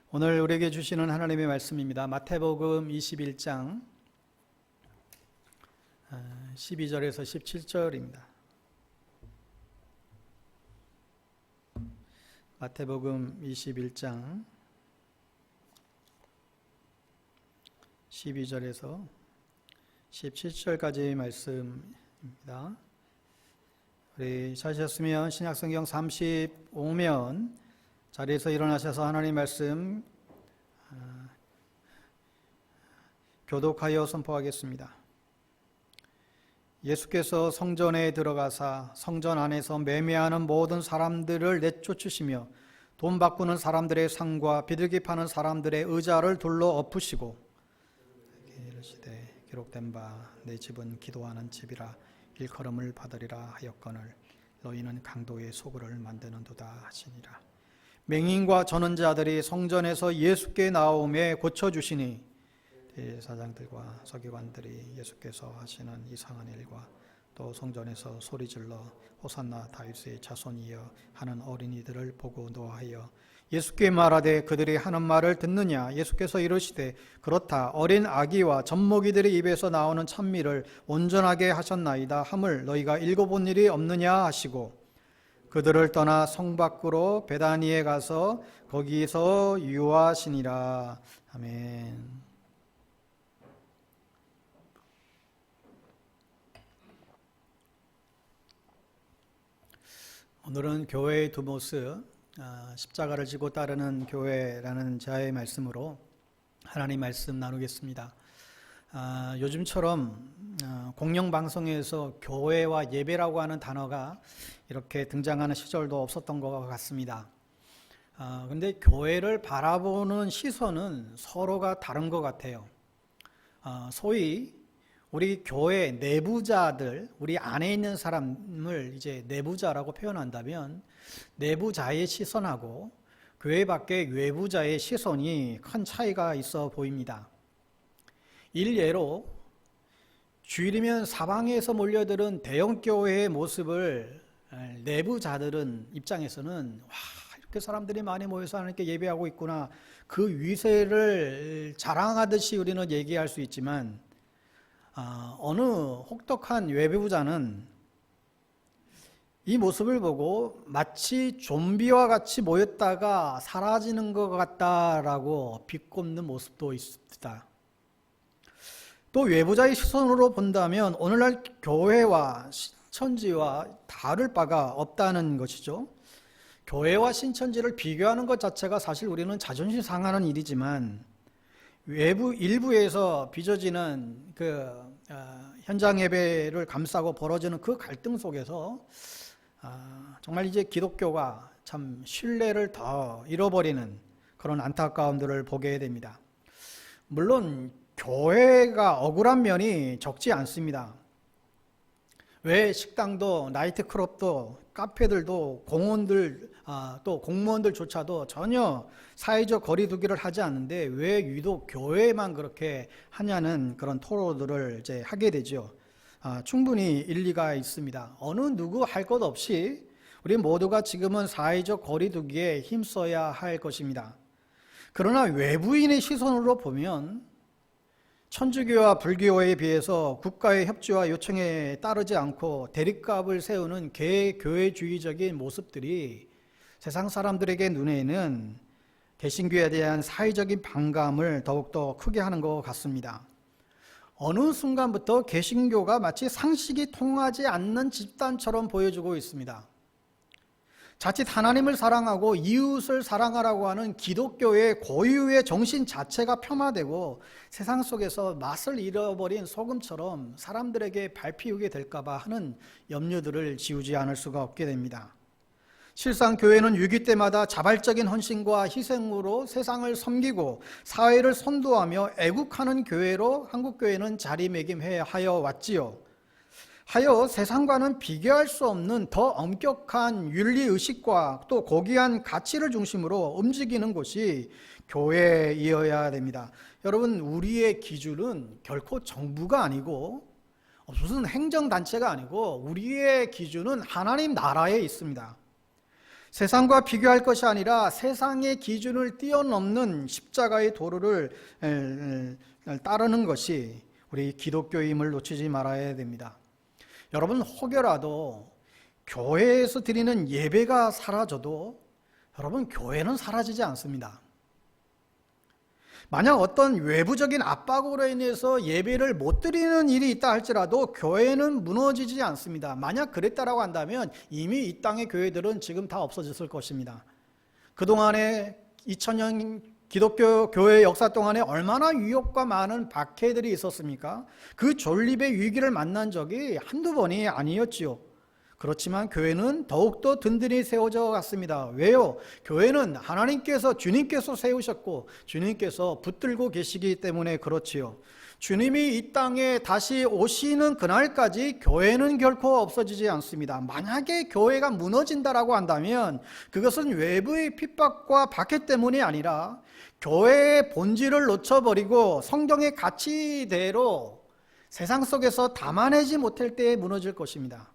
오늘 우리에게 주시는 하나님의 말씀입니다. 마태복음 21장 12절에서 17절입니다. 마태복음 21장 12절에서 17절까지의 말씀입니다. 우리 찾으셨으면 신약성경 35면 자리에서 일어나셔서 하나님 말씀 교독하여 선포하겠습니다. 예수께서 성전에 들어가사 성전 안에서 매매하는 모든 사람들을 내쫓으시며 돈 바꾸는 사람들의 상과 비둘기 파는 사람들의 의자를 둘러 엎으시고 이르시되 기록된 바 내 집은 기도하는 집이라 일컬음을 받으리라 하였거늘 너희는 강도의 소굴을 만드는도다 하시니라. 맹인과 전원자들이 성전에서 예수께 나오매 고쳐주시니 대사장들과 서기관들이 예수께서 하시는 이상한 일과 또 성전에서 소리질러 호산나 다윗의 자손이여 하는 어린이들을 보고 노하여 예수께 말하되 그들이 하는 말을 듣느냐. 예수께서 이르시되 그렇다. 어린 아기와 젖먹이들의 입에서 나오는 찬미를 온전하게 하셨나이다 함을 너희가 읽어본 일이 없느냐 하시고 그들을 떠나 성 밖으로 베다니에 가서 거기서 유하시니라. 아멘. 오늘은 교회의 두 모습, 십자가를 지고 따르는 교회라는 자의 말씀으로 하나님 말씀 나누겠습니다. 요즘처럼 공영방송에서 교회와 예배라고 하는 단어가 이렇게 등장하는 시절도 없었던 것 같습니다. 근데 교회를 바라보는 시선은 서로가 다른 것 같아요. 소위 우리 교회 내부자들, 우리 안에 있는 사람을 이제 내부자라고 표현한다면 내부자의 시선하고 교회 밖의 외부자의 시선이 큰 차이가 있어 보입니다. 일례로 주일이면 사방에서 몰려드는 대형교회의 모습을 내부자들은 입장에서는 와, 이렇게 사람들이 많이 모여서 하나님께 예배하고 있구나, 그 위세를 자랑하듯이 우리는 얘기할 수 있지만 어느 혹독한 외부자는 이 모습을 보고 마치 좀비와 같이 모였다가 사라지는 것 같다라고 비꼽는 모습도 있습니다. 또 외부자의 시선으로 본다면 오늘날 교회와 신천지와 다를 바가 없다는 것이죠. 교회와 신천지를 비교하는 것 자체가 사실 우리는 자존심 상하는 일이지만 외부 일부에서 빚어지는 현장 예배를 감싸고 벌어지는 그 갈등 속에서 정말 이제 기독교가 참 신뢰를 더 잃어버리는 그런 안타까움들을 보게 됩니다. 물론 교회가 억울한 면이 적지 않습니다. 왜 식당도 나이트클럽도 카페들도 공원들 또 공무원들조차도 전혀 사회적 거리두기를 하지 않는데 왜 유독 교회만 그렇게 하냐는 그런 토로들을 이제 하게 되죠. 충분히 일리가 있습니다. 어느 누구 할 것 없이 우리 모두가 지금은 사회적 거리두기에 힘써야 할 것입니다. 그러나 외부인의 시선으로 보면 천주교와 불교에 비해서 국가의 협조와 요청에 따르지 않고 대립각을 세우는 개교회주의적인 모습들이 세상 사람들에게 눈에는 개신교에 대한 사회적인 반감을 더욱더 크게 하는 것 같습니다. 어느 순간부터 개신교가 마치 상식이 통하지 않는 집단처럼 보여주고 있습니다. 자칫 하나님을 사랑하고 이웃을 사랑하라고 하는 기독교의 고유의 정신 자체가 폄하되고 세상 속에서 맛을 잃어버린 소금처럼 사람들에게 밟히게 될까봐 하는 염려들을 지우지 않을 수가 없게 됩니다. 실상 교회는 위기 때마다 자발적인 헌신과 희생으로 세상을 섬기고 사회를 선도하며 애국하는 교회로 한국교회는 자리매김하여 왔지요. 하여 세상과는 비교할 수 없는 더 엄격한 윤리의식과 또 고귀한 가치를 중심으로 움직이는 곳이 교회이어야 됩니다. 여러분, 우리의 기준은 결코 정부가 아니고 무슨 행정단체가 아니고 우리의 기준은 하나님 나라에 있습니다. 세상과 비교할 것이 아니라 세상의 기준을 뛰어넘는 십자가의 도로를 따르는 것이 우리 기독교임을 놓치지 말아야 됩니다. 여러분, 혹여라도 교회에서 드리는 예배가 사라져도 여러분, 교회는 사라지지 않습니다. 만약 어떤 외부적인 압박으로 인해서 예배를 못 드리는 일이 있다 할지라도 교회는 무너지지 않습니다. 만약 그랬다라고 한다면 이미 이 땅의 교회들은 지금 다 없어졌을 것입니다. 그동안에 2000년 기독교 교회 역사 동안에 얼마나 유혹과 많은 박해들이 있었습니까? 그 존립의 위기를 만난 적이 한두 번이 아니었지요. 그렇지만 교회는 더욱더 든든히 세워져 갔습니다. 왜요? 교회는 하나님께서, 주님께서 세우셨고 주님께서 붙들고 계시기 때문에 그렇지요. 주님이 이 땅에 다시 오시는 그날까지 교회는 결코 없어지지 않습니다. 만약에 교회가 무너진다라고 한다면 그것은 외부의 핍박과 박해 때문이 아니라 교회의 본질을 놓쳐버리고 성경의 가치대로 세상 속에서 담아내지 못할 때에 무너질 것입니다.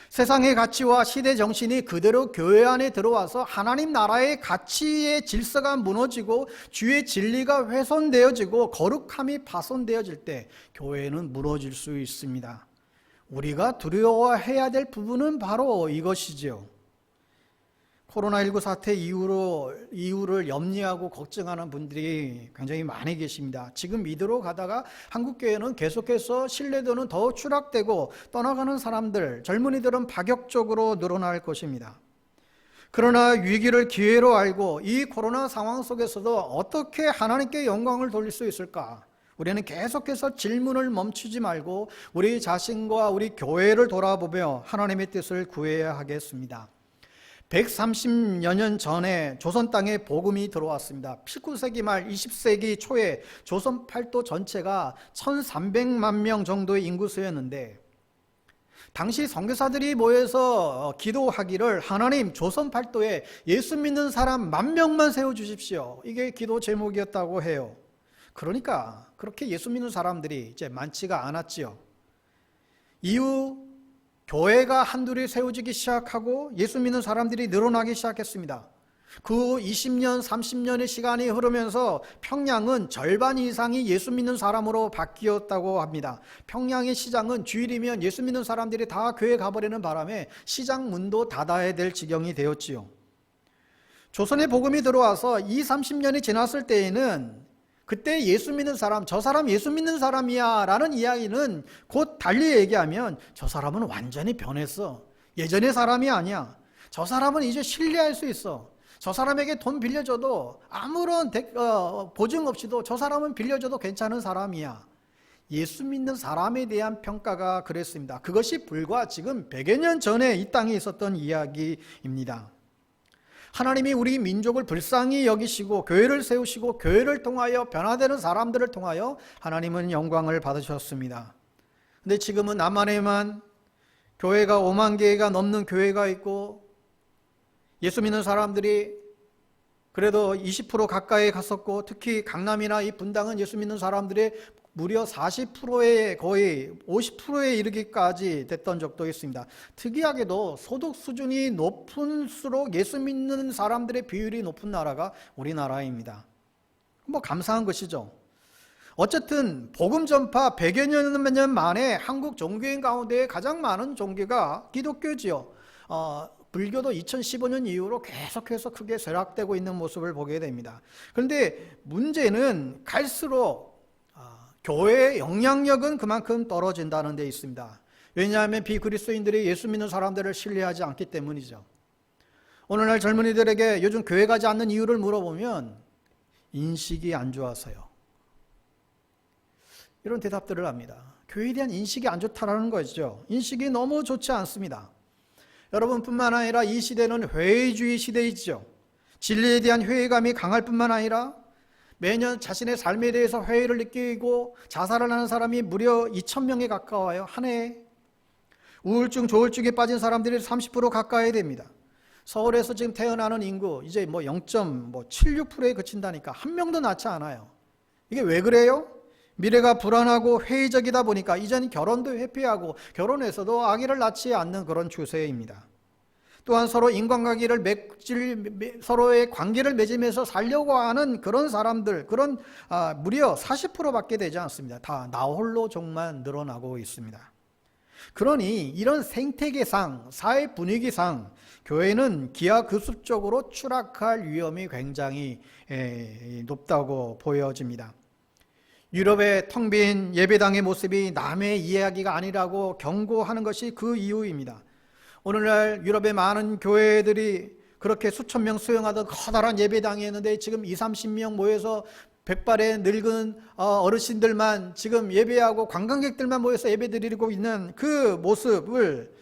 세상의 가치와 시대 정신이 그대로 교회 안에 들어와서 하나님 나라의 가치의 질서가 무너지고 주의 진리가 훼손되어지고 거룩함이 파손되어질 때 교회는 무너질 수 있습니다. 우리가 두려워해야 될 부분은 바로 이것이죠. 코로나19 사태 이후를 염려하고 걱정하는 분들이 굉장히 많이 계십니다. 지금 이대로 가다가 한국교회는 계속해서 신뢰도는 더 추락되고 떠나가는 사람들, 젊은이들은 파격적으로 늘어날 것입니다. 그러나 위기를 기회로 알고 이 코로나 상황 속에서도 어떻게 하나님께 영광을 돌릴 수 있을까? 우리는 계속해서 질문을 멈추지 말고 우리 자신과 우리 교회를 돌아보며 하나님의 뜻을 구해야 하겠습니다. 130여 년 전에 조선 땅에 복음이 들어왔습니다. 19세기 말 20세기 초에 조선 팔도 전체가 1300만 명 정도의 인구수였는데 당시 선교사들이 모여서 기도하기를 하나님 조선 팔도에 예수 믿는 사람 10,000명만 세워주십시오. 이게 기도 제목이었다고 해요. 그러니까 그렇게 예수 믿는 사람들이 이제 많지가 않았지요. 이후 교회가 한둘이 세워지기 시작하고 예수 믿는 사람들이 늘어나기 시작했습니다. 그 20년, 30년의 시간이 흐르면서 평양은 절반 이상이 예수 믿는 사람으로 바뀌었다고 합니다. 평양의 시장은 주일이면 예수 믿는 사람들이 다 교회 가버리는 바람에 시장 문도 닫아야 될 지경이 되었지요. 조선의 복음이 들어와서 20, 30년이 지났을 때에는 그때 예수 믿는 사람, 저 사람 예수 믿는 사람이야 라는 이야기는 곧 달리 얘기하면 저 사람은 완전히 변했어. 예전의 사람이 아니야. 저 사람은 이제 신뢰할 수 있어. 저 사람에게 돈 빌려줘도 아무런 보증 없이도 저 사람은 빌려줘도 괜찮은 사람이야. 예수 믿는 사람에 대한 평가가 그랬습니다. 그것이 불과 지금 100여 년 전에 이 땅에 있었던 이야기입니다. 하나님이 우리 민족을 불쌍히 여기시고 교회를 세우시고 교회를 통하여 변화되는 사람들을 통하여 하나님은 영광을 받으셨습니다. 근데 지금은 남한에만 교회가 5만 개가 넘는 교회가 있고 예수 믿는 사람들이 그래도 20% 가까이 갔었고 특히 강남이나 이 분당은 예수 믿는 사람들의 무려 40%에 거의 50%에 이르기까지 됐던 적도 있습니다. 특이하게도 소득 수준이 높을수록 예수 믿는 사람들의 비율이 높은 나라가 우리나라입니다. 뭐 감사한 것이죠. 어쨌든 복음 전파 100여 년 만에 한국 종교인 가운데 가장 많은 종교가 기독교지요. 불교도 2015년 이후로 계속해서 크게 쇠락되고 있는 모습을 보게 됩니다. 그런데 문제는 갈수록 교회의 영향력은 그만큼 떨어진다는 데 있습니다. 왜냐하면 비그리스도인들이 예수 믿는 사람들을 신뢰하지 않기 때문이죠. 오늘날 젊은이들에게 요즘 교회 가지 않는 이유를 물어보면 인식이 안 좋아서요. 이런 대답들을 합니다. 교회에 대한 인식이 안 좋다라는 거죠. 인식이 너무 좋지 않습니다. 여러분뿐만 아니라 이 시대는 회의주의 시대이죠. 진리에 대한 회의감이 강할 뿐만 아니라 매년 자신의 삶에 대해서 회의를 느끼고 자살을 하는 사람이 무려 2,000명에 가까워요. 한 해에. 우울증, 조울증에 빠진 사람들이 30% 가까이 됩니다. 서울에서 지금 태어나는 인구 이제 뭐 0.76%에 그친다니까 한 명도 낳지 않아요. 이게 왜 그래요? 미래가 불안하고 회의적이다 보니까 이제는 결혼도 회피하고 결혼해서도 아기를 낳지 않는 그런 추세입니다. 또한 서로 인간관계를 서로의 관계를 맺으면서 살려고 하는 그런 사람들, 무려 40%밖에 되지 않습니다. 다 나홀로 종만 늘어나고 있습니다. 그러니 이런 생태계상, 사회 분위기상 교회는 기하급수적으로 추락할 위험이 굉장히 높다고 보여집니다. 유럽의 텅 빈 예배당의 모습이 남의 이야기가 아니라고 경고하는 것이 그 이유입니다. 오늘날 유럽의 많은 교회들이 그렇게 수천 명 수용하던 커다란 예배당이 있는데 지금 20, 30명 모여서 백발의 늙은 어르신들만 지금 예배하고 관광객들만 모여서 예배드리고 있는 그 모습을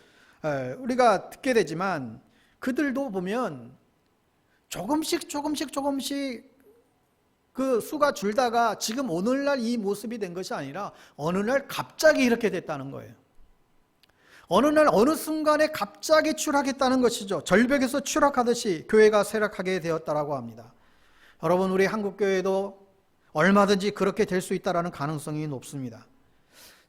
우리가 듣게 되지만, 그들도 보면 조금씩 그 수가 줄다가 지금 오늘날 이 모습이 된 것이 아니라 어느 날 갑자기 이렇게 됐다는 거예요. 어느 날 어느 순간에 갑자기 추락했다는 것이죠. 절벽에서 추락하듯이 교회가 쇠락하게 되었다라고 합니다. 여러분, 우리 한국교회도 얼마든지 그렇게 될 수 있다는 가능성이 높습니다.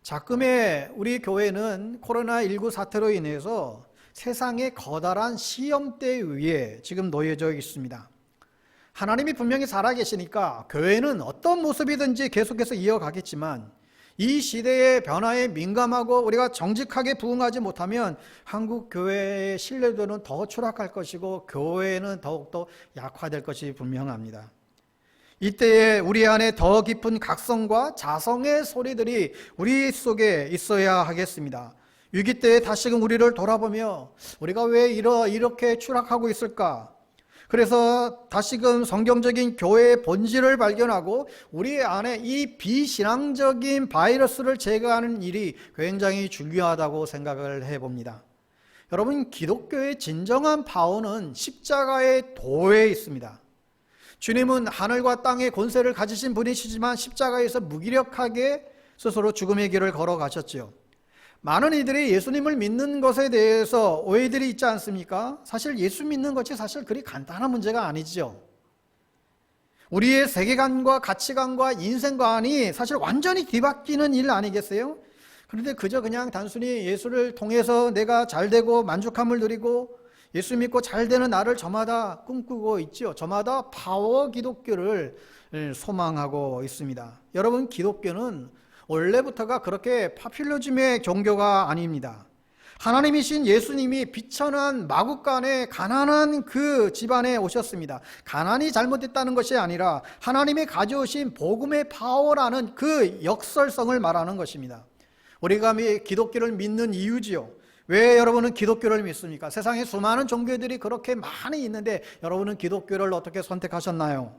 자금의 우리 교회는 코로나19 사태로 인해서 세상의 커다란 시험대 위에 지금 놓여져 있습니다. 하나님이 분명히 살아계시니까 교회는 어떤 모습이든지 계속해서 이어가겠지만, 이 시대의 변화에 민감하고 우리가 정직하게 부응하지 못하면 한국 교회의 신뢰도는 더 추락할 것이고 교회는 더욱더 약화될 것이 분명합니다. 이때에 우리 안에 더 깊은 각성과 자성의 소리들이 우리 속에 있어야 하겠습니다. 위기 때에 다시금 우리를 돌아보며 우리가 왜 이렇게 추락하고 있을까? 그래서 다시금 성경적인 교회의 본질을 발견하고 우리 안에 이 비신앙적인 바이러스를 제거하는 일이 굉장히 중요하다고 생각을 해봅니다. 여러분, 기독교의 진정한 파워는 십자가의 도에 있습니다. 주님은 하늘과 땅의 권세를 가지신 분이시지만 십자가에서 무기력하게 스스로 죽음의 길을 걸어가셨지요. 많은 이들이 예수님을 믿는 것에 대해서 오해들이 있지 않습니까? 사실 예수 믿는 것이 사실 그리 간단한 문제가 아니죠. 우리의 세계관과 가치관과 인생관이 사실 완전히 뒤바뀌는 일 아니겠어요? 그런데 그냥 단순히 예수를 통해서 내가 잘되고 만족함을 누리고 예수 믿고 잘되는 나를 저마다 꿈꾸고 있죠. 저마다 파워 기독교를 소망하고 있습니다. 여러분, 기독교는 원래부터가 그렇게 파퓰리즘의 종교가 아닙니다. 하나님이신 예수님이 비천한 마국간의 가난한 그 집안에 오셨습니다. 가난이 잘못됐다는 것이 아니라 하나님이 가져오신 복음의 파워라는 그 역설성을 말하는 것입니다. 우리가 기독교를 믿는 이유지요. 왜 여러분은 기독교를 믿습니까? 세상에 수많은 종교들이 그렇게 많이 있는데 여러분은 기독교를 어떻게 선택하셨나요?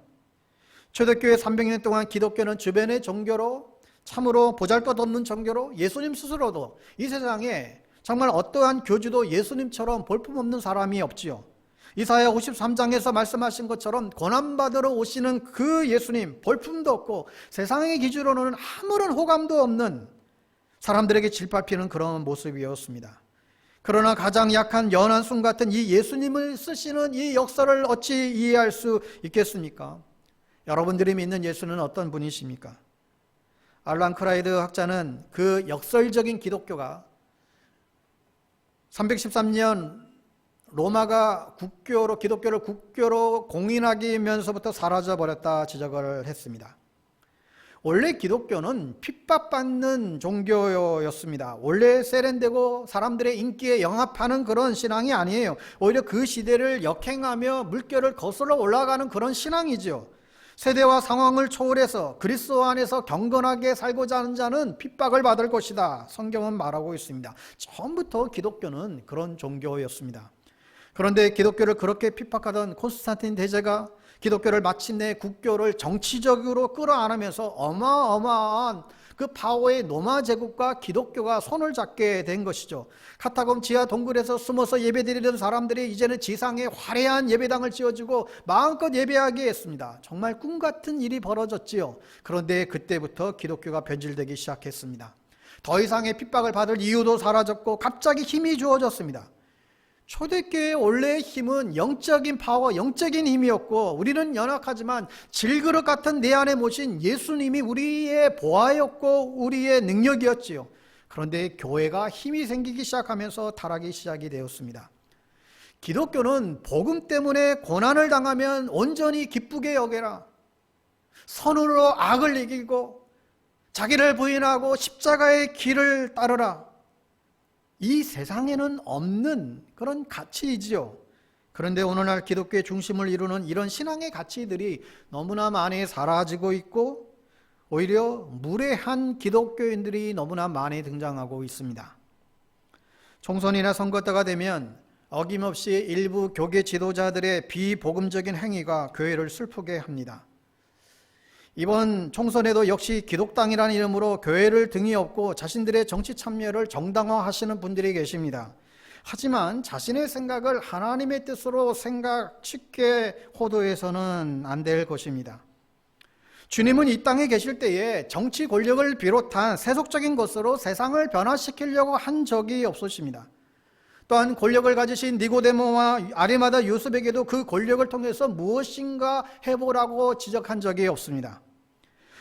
초대교회 300년 동안 기독교는 주변의 종교로, 참으로 보잘것없는 종교로, 예수님 스스로도 이 세상에 정말 어떠한 교주도 예수님처럼 볼품없는 사람이 없지요. 이사야 53장에서 말씀하신 것처럼 고난받으러 오시는 그 예수님, 볼품도 없고 세상의 기준으로는 아무런 호감도 없는 사람들에게 질밟히는 그런 모습이었습니다. 그러나 가장 약한 연한순 같은 이 예수님을 쓰시는 이 역사를 어찌 이해할 수 있겠습니까? 여러분들이 믿는 예수는 어떤 분이십니까? 알란 크라이드 학자는 그 역설적인 기독교가 313년 로마가 기독교를 국교로 공인하기면서부터 사라져버렸다 지적을 했습니다. 원래 기독교는 핍박받는 종교였습니다. 원래 세련되고 사람들의 인기에 영합하는 그런 신앙이 아니에요. 오히려 그 시대를 역행하며 물결을 거슬러 올라가는 그런 신앙이죠. 세대와 상황을 초월해서 그리스도 안에서 경건하게 살고자 하는 자는 핍박을 받을 것이다. 성경은 말하고 있습니다. 처음부터 기독교는 그런 종교였습니다. 그런데 기독교를 그렇게 핍박하던 콘스탄틴 대제가 기독교를 마침내 국교를 정치적으로 끌어안으면서 어마어마한 그 파워의 로마 제국과 기독교가 손을 잡게 된 것이죠. 카타콤 지하 동굴에서 숨어서 예배드리던 사람들이 이제는 지상에 화려한 예배당을 지어주고 마음껏 예배하게 했습니다. 정말 꿈 같은 일이 벌어졌지요. 그런데 그때부터 기독교가 변질되기 시작했습니다. 더 이상의 핍박을 받을 이유도 사라졌고 갑자기 힘이 주어졌습니다. 초대교회의 원래의 힘은 영적인 파워, 영적인 힘이었고 우리는 연약하지만 질그릇 같은 내 안에 모신 예수님이 우리의 보화였고 우리의 능력이었지요. 그런데 교회가 힘이 생기기 시작하면서 타락이 시작이 되었습니다. 기독교는 복음 때문에 고난을 당하면 온전히 기쁘게 여겨라. 선으로 악을 이기고 자기를 부인하고 십자가의 길을 따르라. 이 세상에는 없는 그런 가치이지요. 그런데 오늘날 기독교의 중심을 이루는 이런 신앙의 가치들이 너무나 많이 사라지고 있고 오히려 무례한 기독교인들이 너무나 많이 등장하고 있습니다. 총선이나 선거 때가 되면 어김없이 일부 교계 지도자들의 비복음적인 행위가 교회를 슬프게 합니다. 이번 총선에도 역시 기독당이라는 이름으로 교회를 등이 업고 자신들의 정치 참여를 정당화하시는 분들이 계십니다. 하지만 자신의 생각을 하나님의 뜻으로 쉽게 호도해서는 안 될 것입니다. 주님은 이 땅에 계실 때에 정치 권력을 비롯한 세속적인 것으로 세상을 변화시키려고 한 적이 없으십니다. 또한 권력을 가지신 니고데모와 아리마다 요셉에게도 그 권력을 통해서 무엇인가 해보라고 지적한 적이 없습니다.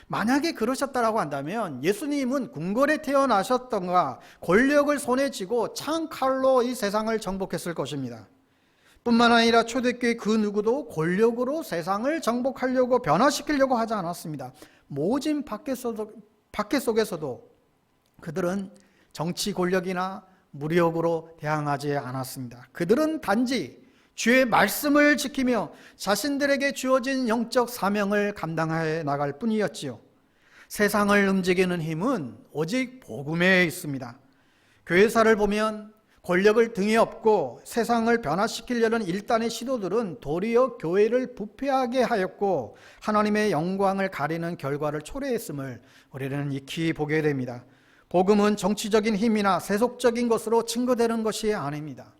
만약에 그러셨다라고 한다면 예수님은 궁궐에 태어나셨던가 권력을 손에 쥐고 창칼로 이 세상을 정복했을 것입니다. 뿐만 아니라 초대교회 그 누구도 권력으로 세상을 정복하려고 변화시키려고 하지 않았습니다. 모진 박해 속에서도 그들은 정치 권력이나 무력으로 대항하지 않았습니다. 그들은 단지 주의 말씀을 지키며 자신들에게 주어진 영적 사명을 감당해 나갈 뿐이었지요. 세상을 움직이는 힘은 오직 복음에 있습니다. 교회사를 보면 권력을 등에 업고 세상을 변화시키려는 일단의 시도들은 도리어 교회를 부패하게 하였고 하나님의 영광을 가리는 결과를 초래했음을 우리는 익히 보게 됩니다. 복음은 정치적인 힘이나 세속적인 것으로 증거되는 것이 아닙니다.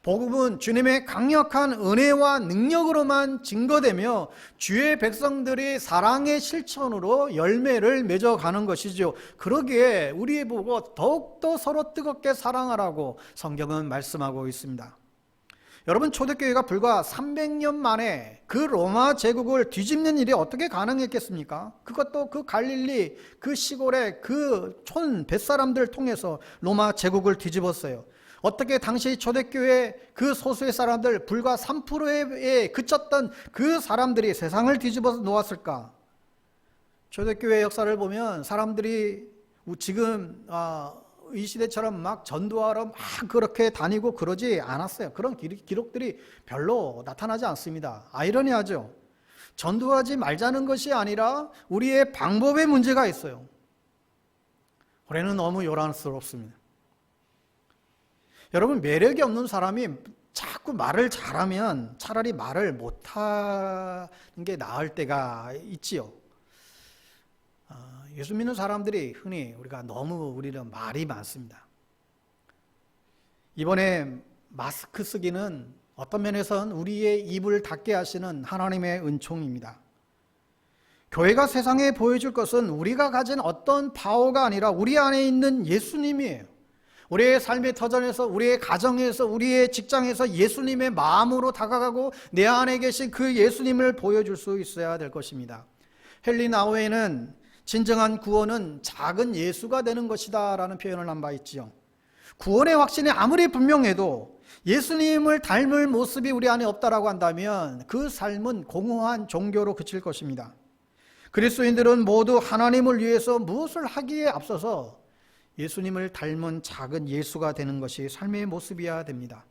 복음은 주님의 강력한 은혜와 능력으로만 증거되며 주의 백성들이 사랑의 실천으로 열매를 맺어가는 것이죠. 그러기에 우리 보고 더욱더 서로 뜨겁게 사랑하라고 성경은 말씀하고 있습니다. 여러분, 초대교회가 불과 300년 만에 그 로마 제국을 뒤집는 일이 어떻게 가능했겠습니까? 그것도 그 갈릴리 그 시골의 그 촌 뱃사람들 통해서 로마 제국을 뒤집었어요. 어떻게 당시 초대교회 그 소수의 사람들 불과 3%에 그쳤던 그 사람들이 세상을 뒤집어 놓았을까? 초대교회 역사를 보면 사람들이 지금 이 시대처럼 막 전도하러 막 그렇게 다니고 그러지 않았어요. 그런 기록들이 별로 나타나지 않습니다. 아이러니하죠. 전도하지 말자는 것이 아니라 우리의 방법에 문제가 있어요. 올해는 너무 요란스럽습니다. 여러분, 매력이 없는 사람이 자꾸 말을 잘하면 차라리 말을 못하는 게 나을 때가 있지요. 예수 믿는 사람들이 흔히 우리는 말이 많습니다. 이번에 마스크 쓰기는 어떤 면에서는 우리의 입을 닫게 하시는 하나님의 은총입니다. 교회가 세상에 보여줄 것은 우리가 가진 어떤 파워가 아니라 우리 안에 있는 예수님이에요. 우리의 삶의 터전에서, 우리의 가정에서, 우리의 직장에서 예수님의 마음으로 다가가고 내 안에 계신 그 예수님을 보여줄 수 있어야 될 것입니다. 헨리 나우에는 진정한 구원은 작은 예수가 되는 것이다 라는 표현을 한 바 있지요. 구원의 확신이 아무리 분명해도 예수님을 닮을 모습이 우리 안에 없다라고 한다면 그 삶은 공허한 종교로 그칠 것입니다. 그리스도인들은 모두 하나님을 위해서 무엇을 하기에 앞서서 예수님을 닮은 작은 예수가 되는 것이 삶의 모습이어야 됩니다.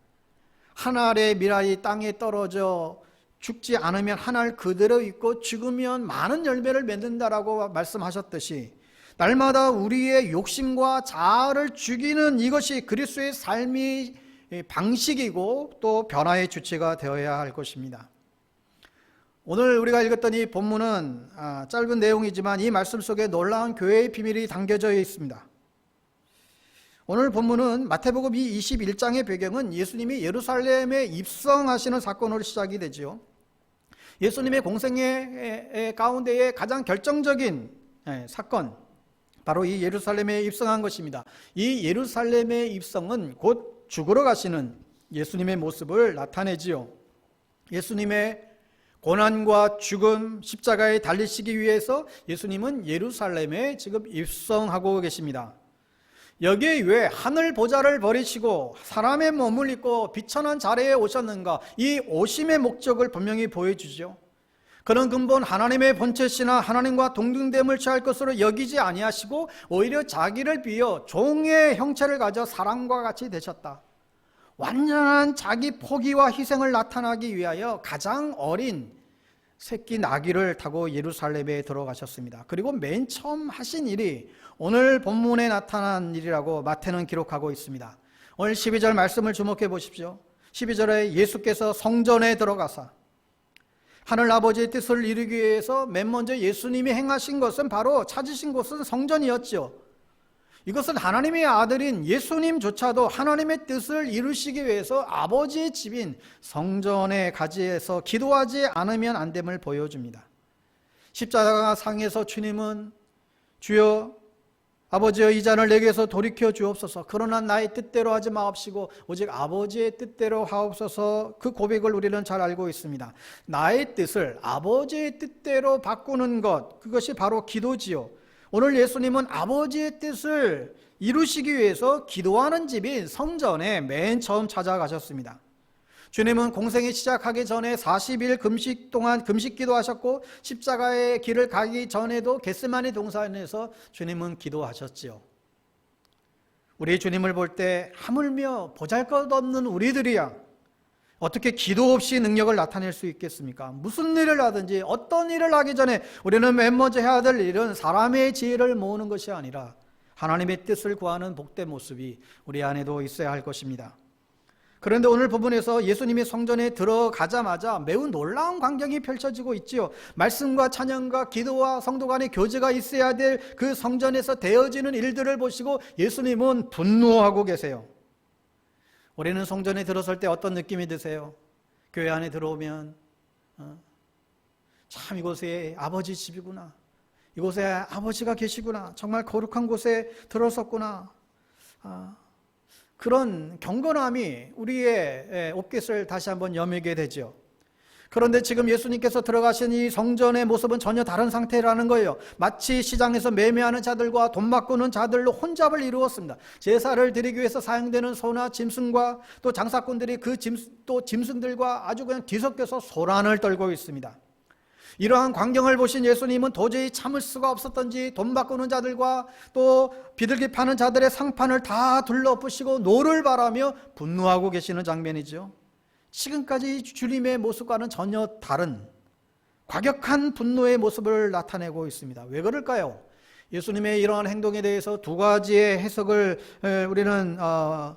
한 알의 미랄이 땅에 떨어져 죽지 않으면 한 알 그대로 있고 죽으면 많은 열매를 맺는다라고 말씀하셨듯이 날마다 우리의 욕심과 자아를 죽이는 이것이 그리스도의 삶의 방식이고 또 변화의 주체가 되어야 할 것입니다. 오늘 우리가 읽었던 이 본문은 짧은 내용이지만 이 말씀 속에 놀라운 교회의 비밀이 담겨져 있습니다. 오늘 본문은 마태복음 21장의 배경은 예수님이 예루살렘에 입성하시는 사건으로 시작이 되죠. 예수님의 공생의 가운데의 가장 결정적인 사건, 바로 이 예루살렘에 입성한 것입니다. 이 예루살렘의 입성은 곧 죽으러 가시는 예수님의 모습을 나타내지요. 예수님의 고난과 죽음, 십자가에 달리시기 위해서 예수님은 예루살렘에 지금 입성하고 계십니다. 여기에 왜 하늘 보좌를 버리시고 사람의 몸을 입고 비천한 자리에 오셨는가? 이 오심의 목적을 분명히 보여주죠. 그런 근본 하나님의 본체시나 하나님과 동등됨을 취할 것으로 여기지 아니하시고 오히려 자기를 비어 종의 형체를 가져 사람과 같이 되셨다. 완전한 자기 포기와 희생을 나타나기 위하여 가장 어린 새끼 나귀를 타고 예루살렘에 들어가셨습니다. 그리고 맨 처음 하신 일이 오늘 본문에 나타난 일이라고 마태는 기록하고 있습니다. 오늘 12절 말씀을 주목해 보십시오. 12절에 예수께서 성전에 들어가사 하늘 아버지의 뜻을 이루기 위해서 맨 먼저 예수님이 행하신 것은 바로 찾으신 곳은 성전이었죠. 이것은 하나님의 아들인 예수님조차도 하나님의 뜻을 이루시기 위해서 아버지의 집인 성전에 가지에서 기도하지 않으면 안 됨을 보여줍니다. 십자가 상에서 주님은 주여 아버지여 이 잔을 내게서 돌이켜 주옵소서, 그러나 나의 뜻대로 하지 마옵시고 오직 아버지의 뜻대로 하옵소서, 그 고백을 우리는 잘 알고 있습니다. 나의 뜻을 아버지의 뜻대로 바꾸는 것, 그것이 바로 기도지요. 오늘 예수님은 아버지의 뜻을 이루시기 위해서 기도하는 집인 성전에 맨 처음 찾아가셨습니다. 주님은 공생이 시작하기 전에 40일 금식 동안 금식 기도하셨고 십자가의 길을 가기 전에도 겟세마네 동산에서 주님은 기도하셨지요. 우리 주님을 볼 때 하물며 보잘것없는 우리들이야 어떻게 기도 없이 능력을 나타낼 수 있겠습니까? 무슨 일을 하든지 어떤 일을 하기 전에 우리는 맨 먼저 해야 될 일은 사람의 지혜를 모으는 것이 아니라 하나님의 뜻을 구하는 복된 모습이 우리 안에도 있어야 할 것입니다. 그런데 오늘 부분에서 예수님이 성전에 들어가자마자 매우 놀라운 광경이 펼쳐지고 있지요. 말씀과 찬양과 기도와 성도 간의 교제가 있어야 될 그 성전에서 되어지는 일들을 보시고 예수님은 분노하고 계세요. 우리는 성전에 들어설 때 어떤 느낌이 드세요? 교회 안에 들어오면 참 이곳에 아버지 집이구나, 이곳에 아버지가 계시구나, 정말 거룩한 곳에 들어섰구나, 그런 경건함이 우리의 옷깃을 다시 한번 여미게 되죠. 그런데 지금 예수님께서 들어가신 이 성전의 모습은 전혀 다른 상태라는 거예요. 마치 시장에서 매매하는 자들과 돈 바꾸는 자들로 혼잡을 이루었습니다. 제사를 드리기 위해서 사용되는 소나 짐승과 또 장사꾼들이 그 짐승들과 아주 그냥 뒤섞여서 소란을 떨고 있습니다. 이러한 광경을 보신 예수님은 도저히 참을 수가 없었던지 돈 바꾸는 자들과 또 비둘기 파는 자들의 상판을 다 둘러부시고 노를 바라며 분노하고 계시는 장면이죠. 지금까지 주님의 모습과는 전혀 다른 과격한 분노의 모습을 나타내고 있습니다. 왜 그럴까요? 예수님의 이러한 행동에 대해서 두 가지의 해석을 우리는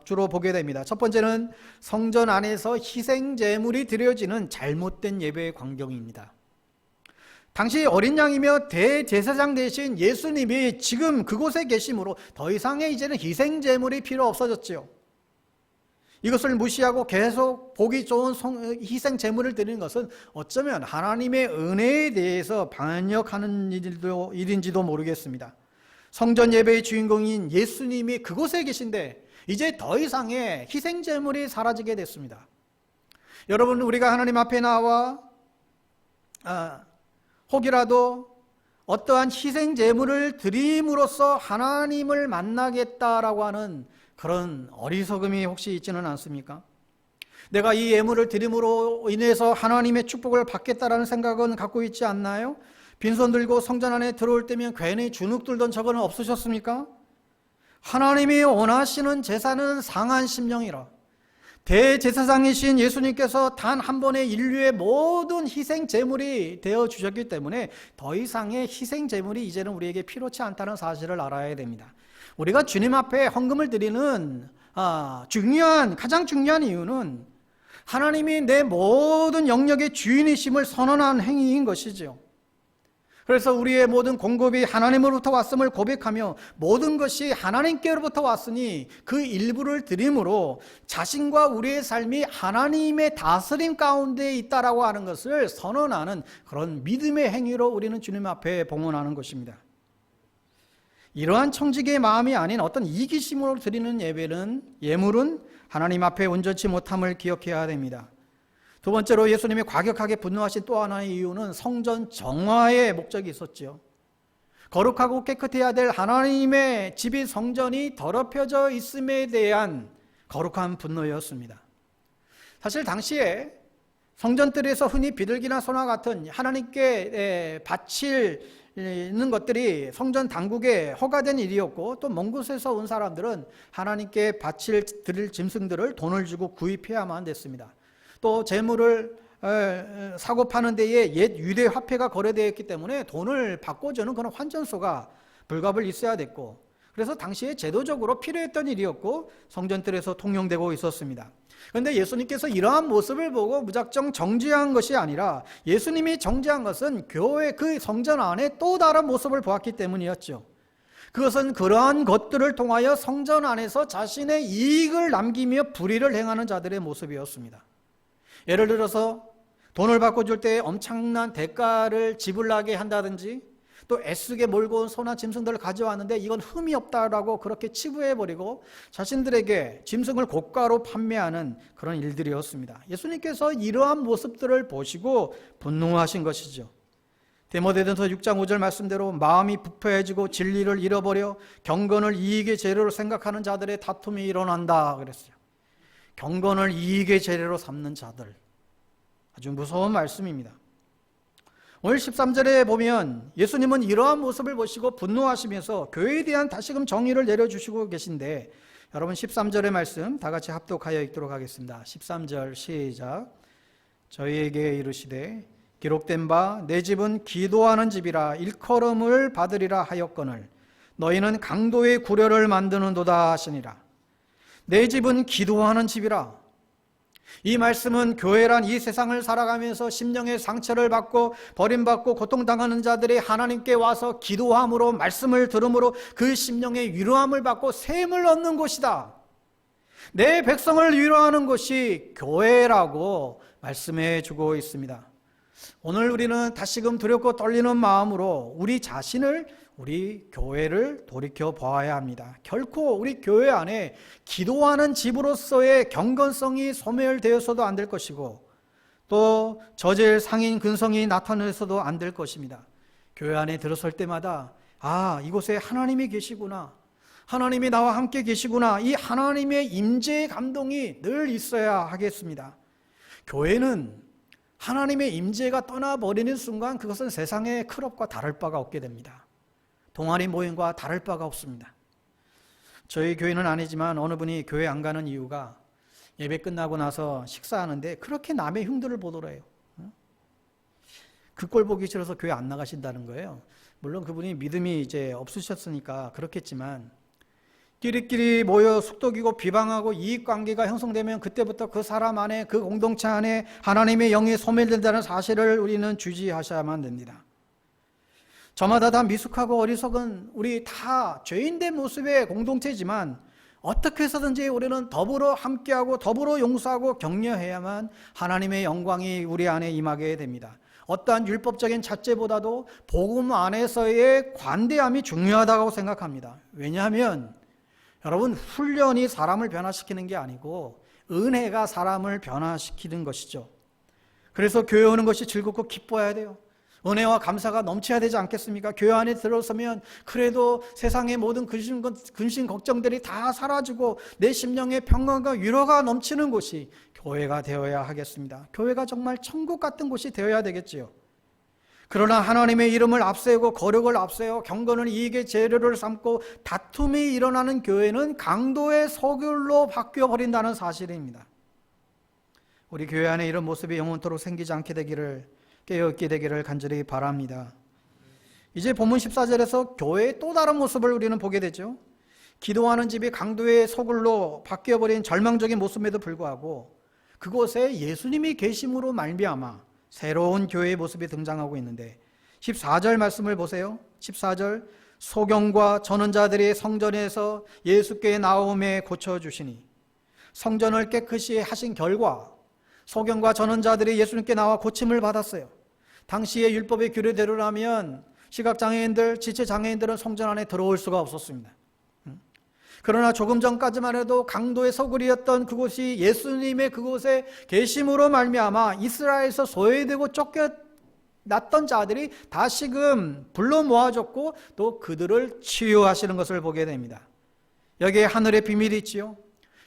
주로 보게 됩니다. 첫 번째는 성전 안에서 희생 제물이 드려지는 잘못된 예배의 광경입니다. 당시 어린 양이며 대제사장 되신 예수님이 지금 그곳에 계심으로 더 이상의 이제는 희생 제물이 필요 없어졌지요. 이것을 무시하고 계속 보기 좋은 희생 제물을 드리는 것은 어쩌면 하나님의 은혜에 대해서 반역하는 일인지도 모르겠습니다. 성전 예배의 주인공인 예수님이 그곳에 계신데 이제 더 이상의 희생 제물이 사라지게 됐습니다. 여러분, 우리가 하나님 앞에 나와 혹이라도 어떠한 희생 제물을 드림으로써 하나님을 만나겠다라고 하는 그런 어리석음이 혹시 있지는 않습니까? 내가 이 예물을 드림으로 인해서 하나님의 축복을 받겠다라는 생각은 갖고 있지 않나요? 빈손 들고 성전 안에 들어올 때면 괜히 주눅 들던 적은 없으셨습니까? 하나님이 원하시는 제사는 상한 심령이라. 대제사장이신 예수님께서 단 한 번의 인류의 모든 희생 제물이 되어 주셨기 때문에 더 이상의 희생 제물이 이제는 우리에게 필요치 않다는 사실을 알아야 됩니다. 우리가 주님 앞에 헌금을 드리는 가장 중요한 이유는 하나님이 내 모든 영역의 주인이심을 선언한 행위인 것이죠. 그래서 우리의 모든 공급이 하나님으로부터 왔음을 고백하며 모든 것이 하나님께로부터 왔으니 그 일부를 드림으로 자신과 우리의 삶이 하나님의 다스림 가운데 있다라고 하는 것을 선언하는 그런 믿음의 행위로 우리는 주님 앞에 봉헌하는 것입니다. 이러한 청지기의 마음이 아닌 어떤 이기심으로 드리는 예물은 하나님 앞에 온전치 못함을 기억해야 됩니다. 두 번째로 예수님이 과격하게 분노하신 또 하나의 이유는 성전 정화의 목적이 있었죠. 거룩하고 깨끗해야 될 하나님의 집이 성전이 더럽혀져 있음에 대한 거룩한 분노였습니다. 사실 당시에 성전들에서 흔히 비둘기나 소나 같은 하나님께 바치는 것들이 성전 당국에 허가된 일이었고, 또 먼 곳에서 온 사람들은 하나님께 드릴 짐승들을 돈을 주고 구입해야만 됐습니다. 또 재물을 사고 파는 데에 옛 유대 화폐가 거래되어 있기 때문에 돈을 바꿔주는 그런 환전소가 불갑을 있어야 됐고, 그래서 당시에 제도적으로 필요했던 일이었고 성전들에서 통용되고 있었습니다. 그런데 예수님께서 이러한 모습을 보고 무작정 정죄한 것이 아니라, 예수님이 정죄한 것은 교회 그 성전 안에 또 다른 모습을 보았기 때문이었죠. 그것은 그러한 것들을 통하여 성전 안에서 자신의 이익을 남기며 불의를 행하는 자들의 모습이었습니다. 예를 들어서 돈을 바꿔줄 때 엄청난 대가를 지불하게 한다든지, 또 애쓰게 몰고 온 소나 짐승들을 가져왔는데 이건 흠이 없다라고 그렇게 치부해버리고 자신들에게 짐승을 고가로 판매하는 그런 일들이었습니다. 예수님께서 이러한 모습들을 보시고 분노하신 것이죠. 디모데전서 6장 5절 말씀대로 마음이 부패해지고 진리를 잃어버려 경건을 이익의 재료로 생각하는 자들의 다툼이 일어난다 그랬어요. 경건을 이익의 재료로 삼는 자들, 아주 무서운 말씀입니다. 오늘 13절에 보면 예수님은 이러한 모습을 보시고 분노하시면서 교회에 대한 다시금 정의를 내려주시고 계신데, 여러분 13절의 말씀 다 같이 합독하여 읽도록 하겠습니다. 13절 시작. 저희에게 이르시되 기록된 바 내 집은 기도하는 집이라 일컬음을 받으리라 하였거늘 너희는 강도의 구려를 만드는도다 하시니라. 내 집은 기도하는 집이라. 이 말씀은 교회란 이 세상을 살아가면서 심령의 상처를 받고 버림받고 고통당하는 자들이 하나님께 와서 기도함으로, 말씀을 들음으로 그 심령의 위로함을 받고 샘을 얻는 곳이다. 내 백성을 위로하는 곳이 교회라고 말씀해 주고 있습니다. 오늘 우리는 다시금 두렵고 떨리는 마음으로 우리 자신을, 우리 교회를 돌이켜 보아야 합니다. 결코 우리 교회 안에 기도하는 집으로서의 경건성이 소멸되어서도 안 될 것이고, 또 저질 상인 근성이 나타내서도 안 될 것입니다. 교회 안에 들어설 때마다 이곳에 하나님이 계시구나, 하나님이 나와 함께 계시구나, 이 하나님의 임재의 감동이 늘 있어야 하겠습니다. 교회는 하나님의 임재가 떠나버리는 순간 그것은 세상의 클럽과 다를 바가 없게 됩니다. 동아리 모임과 다를 바가 없습니다. 저희 교회는 아니지만 어느 분이 교회 안 가는 이유가 예배 끝나고 나서 식사하는데 그렇게 남의 흉들을 보더래요. 그 꼴 보기 싫어서 교회 안 나가신다는 거예요. 물론 그분이 믿음이 이제 없으셨으니까 그렇겠지만, 끼리끼리 모여 숙독이고 비방하고 이익관계가 형성되면 그때부터 그 사람 안에, 그 공동체 안에 하나님의 영이 소멸된다는 사실을 우리는 주지하셔야만 됩니다. 저마다 다 미숙하고 어리석은 우리 다 죄인된 모습의 공동체지만, 어떻게 해서든지 우리는 더불어 함께하고 더불어 용서하고 격려해야만 하나님의 영광이 우리 안에 임하게 됩니다. 어떠한 율법적인 잣대보다도 복음 안에서의 관대함이 중요하다고 생각합니다. 왜냐하면 여러분, 훈련이 사람을 변화시키는 게 아니고 은혜가 사람을 변화시키는 것이죠. 그래서 교회 오는 것이 즐겁고 기뻐야 돼요. 은혜와 감사가 넘쳐야 되지 않겠습니까? 교회 안에 들어서면 그래도 세상의 모든 근심 걱정들이 다 사라지고 내 심령의 평안과 위로가 넘치는 곳이 교회가 되어야 하겠습니다. 교회가 정말 천국 같은 곳이 되어야 되겠지요. 그러나 하나님의 이름을 앞세우고 거룩을 앞세워 경건은 이익의 재료를 삼고 다툼이 일어나는 교회는 강도의 소굴로 바뀌어버린다는 사실입니다. 우리 교회 안에 이런 모습이 영원토록 생기지 않게 되기를, 깨어있게 되기를 간절히 바랍니다. 이제 본문 14절에서 교회의 또 다른 모습을 우리는 보게 되죠. 기도하는 집이 강도의 소굴로 바뀌어버린 절망적인 모습에도 불구하고 그곳에 예수님이 계심으로 말미암아 새로운 교회의 모습이 등장하고 있는데, 14절 말씀을 보세요. 14절, 소경과 전원자들이 성전에서 예수께 나옴에 고쳐주시니. 성전을 깨끗이 하신 결과 소경과 전원자들이 예수님께 나와 고침을 받았어요. 당시의 율법의 규례대로라면 시각장애인들, 지체장애인들은 성전 안에 들어올 수가 없었습니다. 그러나 조금 전까지만 해도 강도의 소굴이었던 그곳이 예수님의 그곳에 계심으로 말미암아 이스라엘에서 소외되고 쫓겨난 났던 자들이 다시금 불러 모아졌고 또 그들을 치유하시는 것을 보게 됩니다. 여기에 하늘의 비밀이 있지요.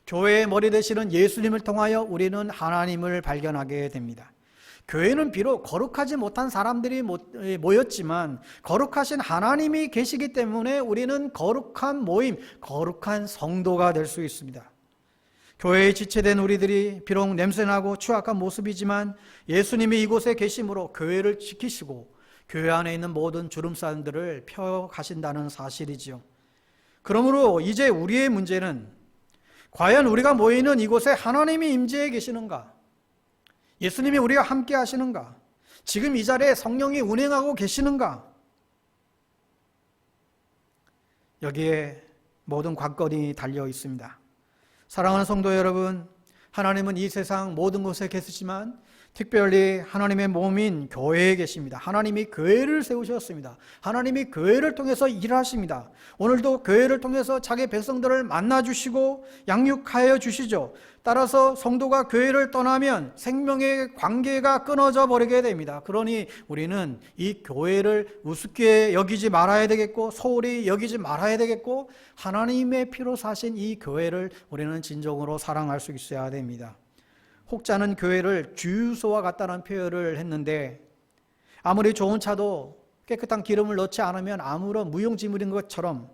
교회의 머리 되시는 예수님을 통하여 우리는 하나님을 발견하게 됩니다. 교회는 비록 거룩하지 못한 사람들이 모였지만 거룩하신 하나님이 계시기 때문에 우리는 거룩한 모임, 거룩한 성도가 될 수 있습니다. 교회에 지체된 우리들이 비록 냄새나고 추악한 모습이지만 예수님이 이곳에 계심으로 교회를 지키시고 교회 안에 있는 모든 주름살들을 펴 가신다는 사실이지요. 그러므로 이제 우리의 문제는 과연 우리가 모이는 이곳에 하나님이 임재해 계시는가? 예수님이 우리와 함께 하시는가? 지금 이 자리에 성령이 운행하고 계시는가? 여기에 모든 관건이 달려 있습니다. 사랑하는 성도 여러분, 하나님은 이 세상 모든 곳에 계시지만 특별히 하나님의 몸인 교회에 계십니다. 하나님이 교회를 세우셨습니다. 하나님이 교회를 통해서 일하십니다. 오늘도 교회를 통해서 자기 백성들을 만나주시고 양육하여 주시죠. 따라서 성도가 교회를 떠나면 생명의 관계가 끊어져 버리게 됩니다. 그러니 우리는 이 교회를 우습게 여기지 말아야 되겠고 소홀히 여기지 말아야 되겠고 하나님의 피로 사신 이 교회를 우리는 진정으로 사랑할 수 있어야 됩니다. 혹자는 교회를 주유소와 같다는 표현을 했는데 아무리 좋은 차도 깨끗한 기름을 넣지 않으면 아무런 무용지물인 것처럼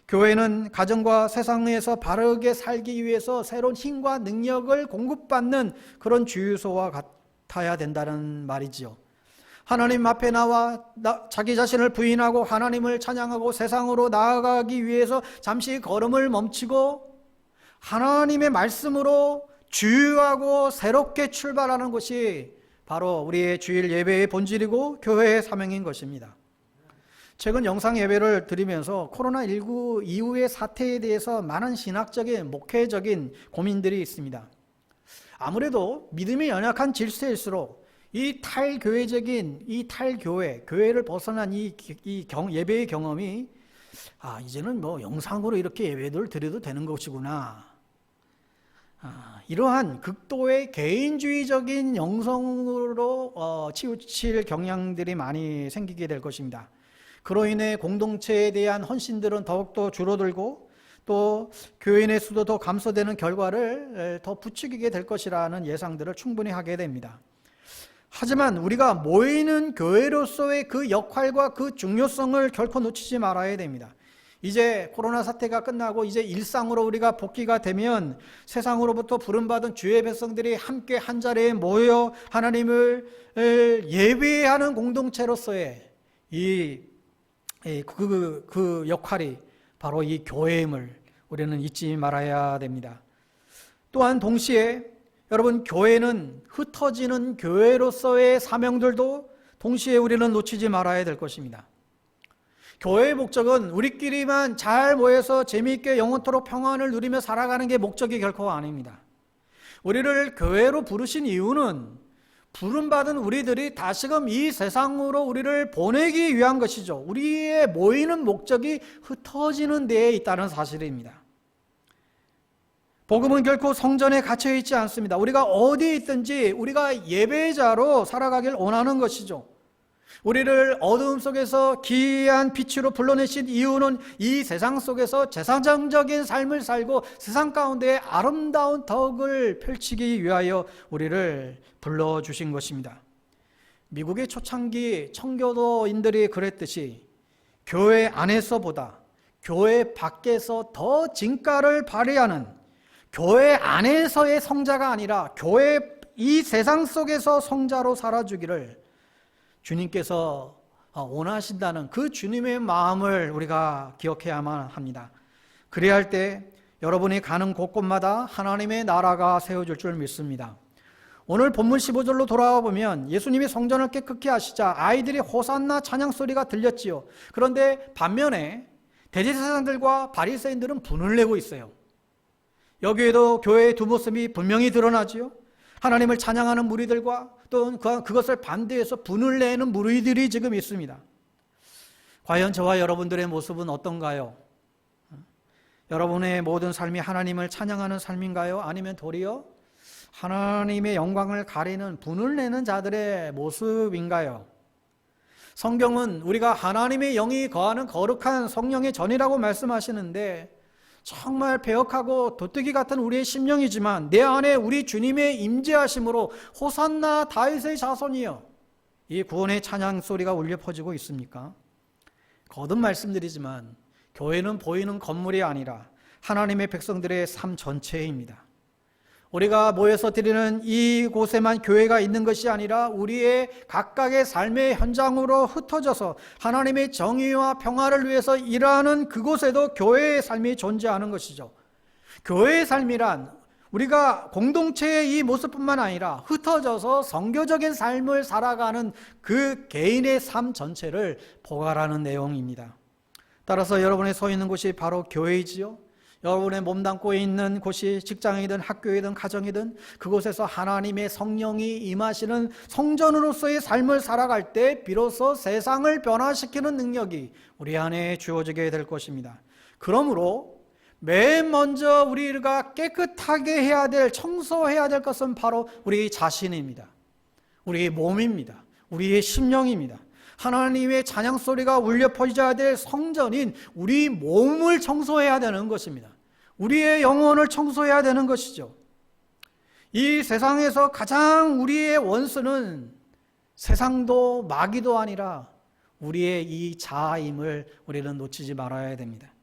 교회는 가정과 세상에서 바르게 살기 위해서 새로운 힘과 능력을 공급받는 그런 주유소와 같아야 된다는 말이지요. 하나님 앞에 나와 자기 자신을 부인하고 하나님을 찬양하고 세상으로 나아가기 위해서 잠시 걸음을 멈추고 하나님의 말씀으로 주유하고 새롭게 출발하는 것이 바로 우리의 주일 예배의 본질이고 교회의 사명인 것입니다. 최근 영상 예배를 드리면서 코로나19 이후의 사태에 대해서 많은 신학적인 목회적인 고민들이 있습니다. 아무래도 믿음이 연약한 질서일수록 이 탈교회적인 이 탈교회, 교회를 벗어난 이 예배의 경험이 이제는 뭐 영상으로 이렇게 예배를 드려도 되는 것이구나. 이러한 극도의 개인주의적인 영성으로 치우칠 경향들이 많이 생기게 될 것입니다. 그로 인해 공동체에 대한 헌신들은 더욱더 줄어들고 또 교인의 수도 더 감소되는 결과를 더 부추기게 될 것이라는 예상들을 충분히 하게 됩니다. 하지만 우리가 모이는 교회로서의 그 역할과 그 중요성을 결코 놓치지 말아야 됩니다. 이제 코로나 사태가 끝나고 이제 일상으로 우리가 복귀가 되면 세상으로부터 부름받은 주의 백성들이 함께 한 자리에 모여 하나님을 예배하는 공동체로서의 그 역할이 바로 이 교회임을 우리는 잊지 말아야 됩니다. 또한 동시에 여러분 교회는 흩어지는 교회로서의 사명들도 동시에 우리는 놓치지 말아야 될 것입니다. 교회의 목적은 우리끼리만 잘 모여서 재미있게 영원토록 평안을 누리며 살아가는 게 목적이 결코 아닙니다. 우리를 교회로 부르신 이유는 부름받은 우리들이 다시금 이 세상으로 우리를 보내기 위한 것이죠. 우리의 모이는 목적이 흩어지는 데에 있다는 사실입니다. 복음은 결코 성전에 갇혀 있지 않습니다. 우리가 어디에 있든지 우리가 예배자로 살아가길 원하는 것이죠. 우리를 어두움 속에서 기이한 빛으로 불러내신 이유는 이 세상 속에서 제사장적인 삶을 살고 세상 가운데 아름다운 덕을 펼치기 위하여 우리를 불러주신 것입니다. 미국의 초창기 청교도인들이 그랬듯이 교회 안에서보다 교회 밖에서 더 진가를 발휘하는 교회 안에서의 성자가 아니라 교회 이 세상 속에서 성자로 살아주기를 주님께서 원하신다는 그 주님의 마음을 우리가 기억해야만 합니다. 그래야 할 때 여러분이 가는 곳곳마다 하나님의 나라가 세워질 줄 믿습니다. 오늘 본문 15절로 돌아와 보면 예수님이 성전을 깨끗게 하시자 아이들이 호산나 찬양 소리가 들렸지요. 그런데 반면에 대제사장들과 바리새인들은 분을 내고 있어요. 여기에도 교회의 두 모습이 분명히 드러나지요. 하나님을 찬양하는 무리들과 또 그것을 반대해서 분을 내는 무리들이 지금 있습니다. 과연 저와 여러분들의 모습은 어떤가요? 여러분의 모든 삶이 하나님을 찬양하는 삶인가요? 아니면 도리어 하나님의 영광을 가리는 분을 내는 자들의 모습인가요? 성경은 우리가 하나님의 영이 거하는 거룩한 성령의 전이라고 말씀하시는데 정말 배역하고 도떼기 같은 우리의 심령이지만 내 안에 우리 주님의 임재하심으로 호산나 다윗의 자손이여, 이 구원의 찬양 소리가 울려 퍼지고 있습니까? 거듭 말씀드리지만 교회는 보이는 건물이 아니라 하나님의 백성들의 삶 전체입니다. 우리가 모여서 드리는 이곳에만 교회가 있는 것이 아니라 우리의 각각의 삶의 현장으로 흩어져서 하나님의 정의와 평화를 위해서 일하는 그곳에도 교회의 삶이 존재하는 것이죠. 교회의 삶이란 우리가 공동체의 이 모습뿐만 아니라 흩어져서 선교적인 삶을 살아가는 그 개인의 삶 전체를 포괄하는 내용입니다. 따라서 여러분의 서 있는 곳이 바로 교회이지요. 여러분의 몸담고 있는 곳이 직장이든 학교이든 가정이든 그곳에서 하나님의 성령이 임하시는 성전으로서의 삶을 살아갈 때 비로소 세상을 변화시키는 능력이 우리 안에 주어지게 될 것입니다. 그러므로 맨 먼저 우리가 깨끗하게 해야 될, 청소해야 될 것은 바로 우리 자신입니다. 우리의 몸입니다. 우리의 심령입니다. 하나님의 찬양 소리가 울려 퍼져야 될 성전인 우리 몸을 청소해야 되는 것입니다. 우리의 영혼을 청소해야 되는 것이죠. 이 세상에서 가장 우리의 원수는 세상도 마귀도 아니라 우리의 이 자아임을 우리는 놓치지 말아야 됩니다.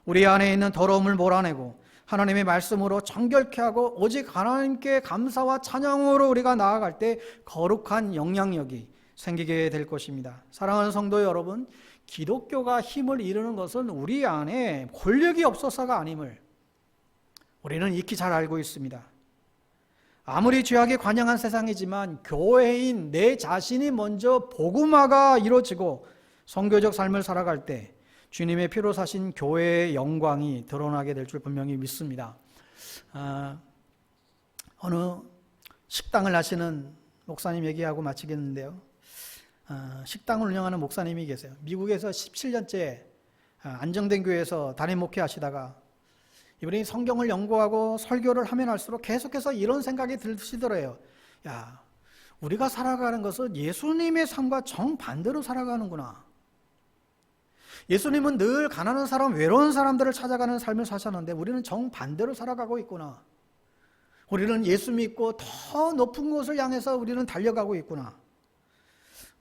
우리 안에 있는 더러움을 몰아내고 하나님의 말씀으로 정결케 하고 오직 하나님께 감사와 찬양으로 우리가 나아갈 때 거룩한 영향력이 생기게 될 것입니다. 사랑하는 성도 여러분, 기독교가 힘을 이루는 것은 우리 안에 권력이 없어서가 아님을 우리는 익히 잘 알고 있습니다. 아무리 죄악에 관영한 세상이지만 교회인 내 자신이 먼저 복음화가 이루어지고 선교적 삶을 살아갈 때 주님의 피로 사신 교회의 영광이 드러나게 될 줄 분명히 믿습니다. 어느 식당을 하시는 목사님 얘기하고 마치겠는데요. 식당을 운영하는 목사님이 계세요. 미국에서 17년째 안정된 교회에서 담임 목회하시다가 이분이 성경을 연구하고 설교를 하면 할수록 계속해서 이런 생각이 드시더래요. 야, 우리가 살아가는 것은 예수님의 삶과 정반대로 살아가는구나. 예수님은 늘 가난한 사람, 외로운 사람들을 찾아가는 삶을 사셨는데 우리는 정반대로 살아가고 있구나. 우리는 예수 믿고 더 높은 곳을 향해서 우리는 달려가고 있구나.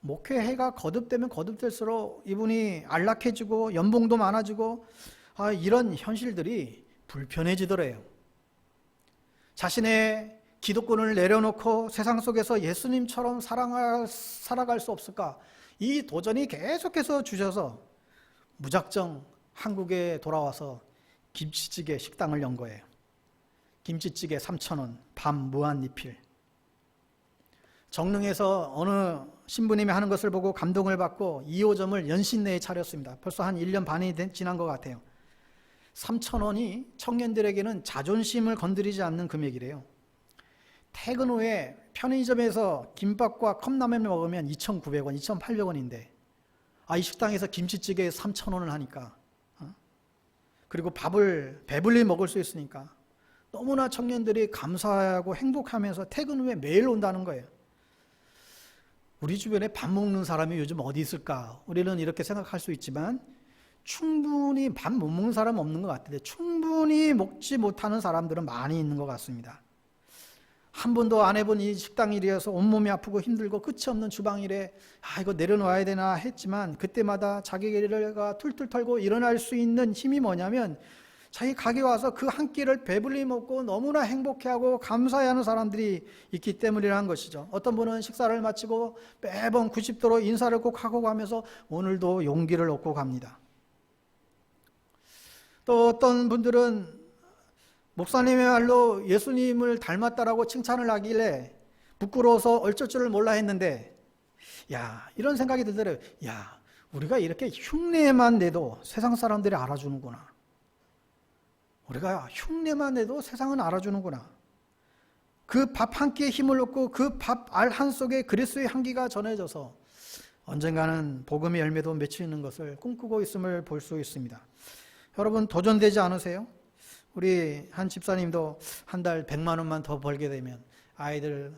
목회해가 거듭되면 거듭될수록 이분이 안락해지고 연봉도 많아지고 이런 현실들이 불편해지더래요. 자신의 기득권을 내려놓고 세상 속에서 예수님처럼 살아갈 수 없을까? 이 도전이 계속해서 주셔서 무작정 한국에 돌아와서 김치찌개 식당을 연 거예요. 김치찌개 3,000원, 밥 무한리필. 정릉에서 어느 신부님이 하는 것을 보고 감동을 받고 2호점을 연신 내에 차렸습니다. 벌써 한 1년 반이 지난 것 같아요. 3,000원이 청년들에게는 자존심을 건드리지 않는 금액이래요. 퇴근 후에 편의점에서 김밥과 컵라면을 먹으면 2,900원, 2,800원인데 이 식당에서 김치찌개에 3,000원을 하니까 그리고 밥을 배불리 먹을 수 있으니까 너무나 청년들이 감사하고 행복하면서 퇴근 후에 매일 온다는 거예요. 우리 주변에 밥 먹는 사람이 요즘 어디 있을까? 우리는 이렇게 생각할 수 있지만 충분히 밥 못 먹는 사람은 없는 것 같은데 충분히 먹지 못하는 사람들은 많이 있는 것 같습니다. 한 번도 안 해본 이 식당 일이어서 온몸이 아프고 힘들고 끝이 없는 주방 일에 이거 내려놓아야 되나 했지만 그때마다 자기가 툴툴 털고 일어날 수 있는 힘이 뭐냐면 자기 가게 와서 그 한 끼를 배불리 먹고 너무나 행복해하고 감사해하는 사람들이 있기 때문이라는 것이죠. 어떤 분은 식사를 마치고 매번 90도로 인사를 꼭 하고 가면서 오늘도 용기를 얻고 갑니다. 또 어떤 분들은 목사님의 말로 예수님을 닮았다라고 칭찬을 하길래 부끄러워서 어쩔 줄을 몰라 했는데 이런 생각이 들더래요. 우리가 이렇게 흉내만 내도 세상 사람들이 알아주는구나. 우리가 흉내만 내도 세상은 알아주는구나. 그 밥 한 끼에 힘을 얻고 그 밥 알 한 속에 그리스도의 향기가 전해져서 언젠가는 복음의 열매도 맺히는 것을 꿈꾸고 있음을 볼 수 있습니다. 여러분 도전되지 않으세요? 우리 한 집사님도 한 달 100만 원만 더 벌게 되면 아이들,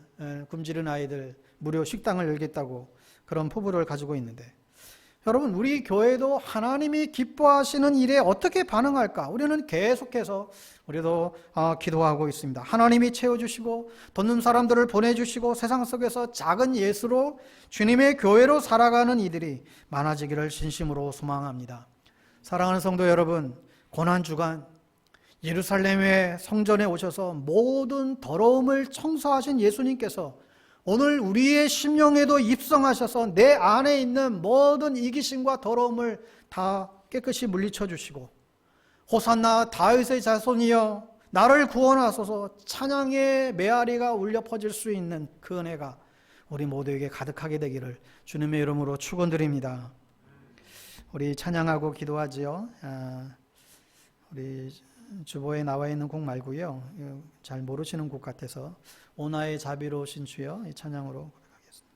굶주린 아이들 무료 식당을 열겠다고 그런 포부를 가지고 있는데 여러분, 우리 교회도 하나님이 기뻐하시는 일에 어떻게 반응할까? 우리는 계속해서 우리도 기도하고 있습니다. 하나님이 채워주시고 돕는 사람들을 보내주시고 세상 속에서 작은 예수로 주님의 교회로 살아가는 이들이 많아지기를 진심으로 소망합니다. 사랑하는 성도 여러분, 고난주간 예루살렘의 성전에 오셔서 모든 더러움을 청소하신 예수님께서 오늘 우리의 심령에도 입성하셔서 내 안에 있는 모든 이기심과 더러움을 다 깨끗이 물리쳐 주시고, 호산나 다윗의 자손이여 나를 구원하소서 찬양의 메아리가 울려 퍼질 수 있는 그 은혜가 우리 모두에게 가득하게 되기를 주님의 이름으로 축원드립니다. 우리 찬양하고 기도하지요. 우리 주보에 나와 있는 곡 말고요, 잘 모르시는 곡 같아서 오나의 자비로우신 주여, 이 찬양으로 고백하겠습니다.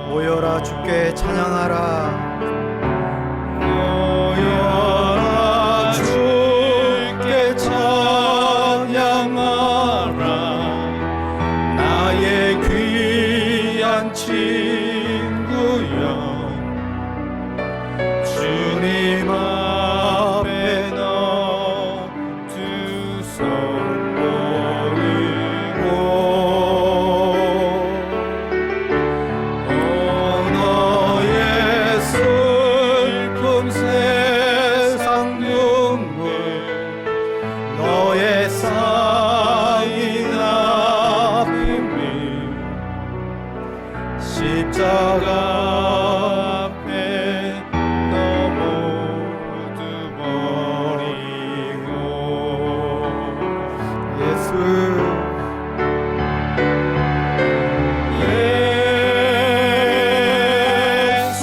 모여라 주께 찬양하라. 모여라 주께 찬양하라. 나의 귀한 친구여, 주님 앞에 너 두 손 모으고 너의 슬픔 세상 눈물 너의 쌓인 아픔이 십자가 앞에 너 모두 버리고 예수 예수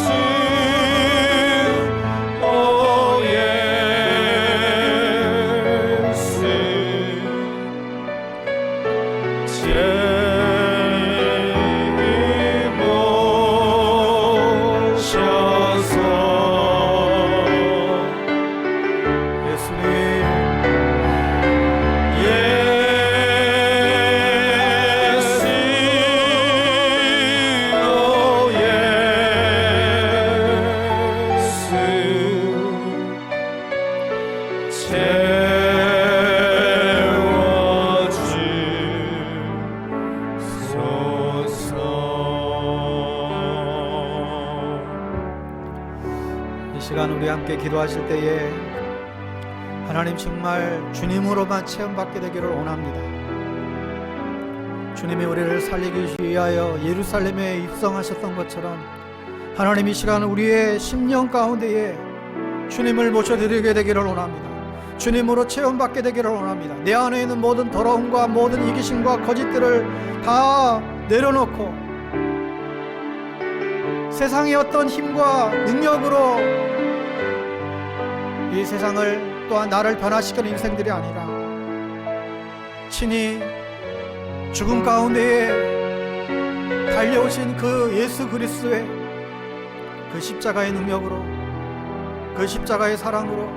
오 예수 죄를 모셔서 예수님 예수 오 예수 이 시간 우리 함께 기도하실 때에 하나님 정말 주님으로만 체험받게 되기를 원합니다. 주님이 우리를 살리기 위하여 예루살렘에 입성하셨던 것처럼 하나님 이 시간 우리의 심령 가운데에 주님을 모셔드리게 되기를 원합니다. 주님으로 체험받게 되기를 원합니다. 내 안에 있는 모든 더러움과 모든 이기심과 거짓들을 다 내려놓고 세상의 어떤 힘과 능력으로 이 세상을 또한 나를 변화시키는 인생들이 아니라 친히 죽음 가운데에 달려오신 그 예수 그리스도의 그 십자가의 능력으로, 그 십자가의 사랑으로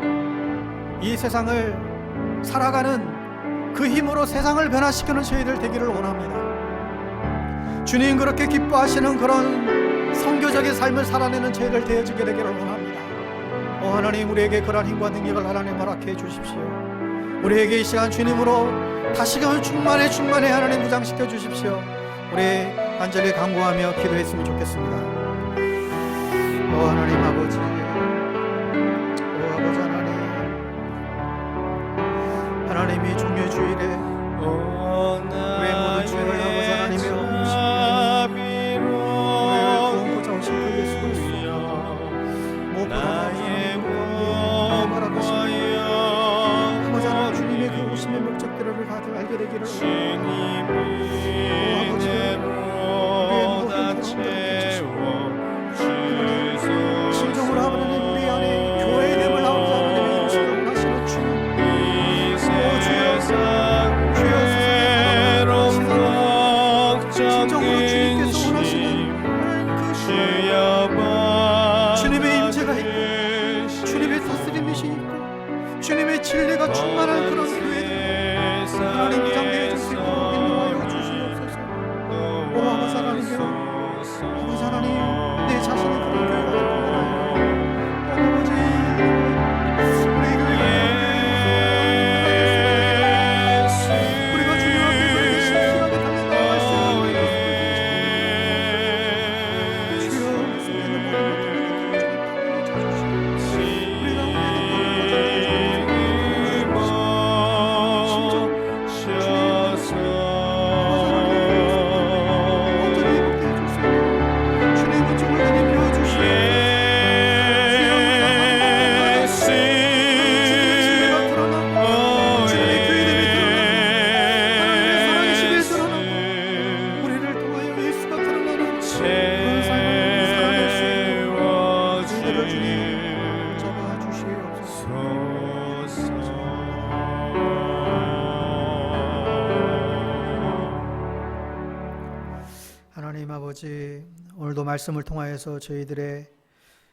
이 세상을 살아가는 그 힘으로 세상을 변화시키는 저희들 되기를 원합니다. 주님 그렇게 기뻐하시는 그런 선교적인 삶을 살아내는 저희들 되어지게 되기를 원합니다. 오 하나님, 우리에게 그러한 힘과 능력을 하나님 허락해 주십시오. 우리에게 이 시간 주님으로 다시금 충만해 하나님 무장시켜 주십시오. 우리 간절히 간구하며 기도했으면 좋겠습니다. 오 하나님 아버지, 오 아버지 하나님, 하나님이 종료주일에 우리의 모든 죄를 아버지 하나님의 구원고자 오신 그 예수 그리스도 무엇보다 아버지 하나님 주님의 그 오심의 목적들을 다들 알게 되기를 원합니다. 진정으로 하나님 우리 안에 교회됨을 아버지 하나님의 이루시길 원하시는 주님, 진정으로 주님께서 원하시는 그 주님의 임재가 있고 주님의 다스림이시 있고 주님의 진리가 충만한 그런 교회들 하나님 무장되어 주시고 인도하여 주시옵소서. 오 아버지 하나님이여, 아버지 하나님, 내 자신이 그런 교회가 되고 아버지 우리 교회가 우리가 주님 앞에 그렇게 신실하게 달려나갈 수 있는 주여 말씀되는 모든 것들을 주님 우리가 하나님 아버지, 오늘도 말씀을 통하여서 저희들의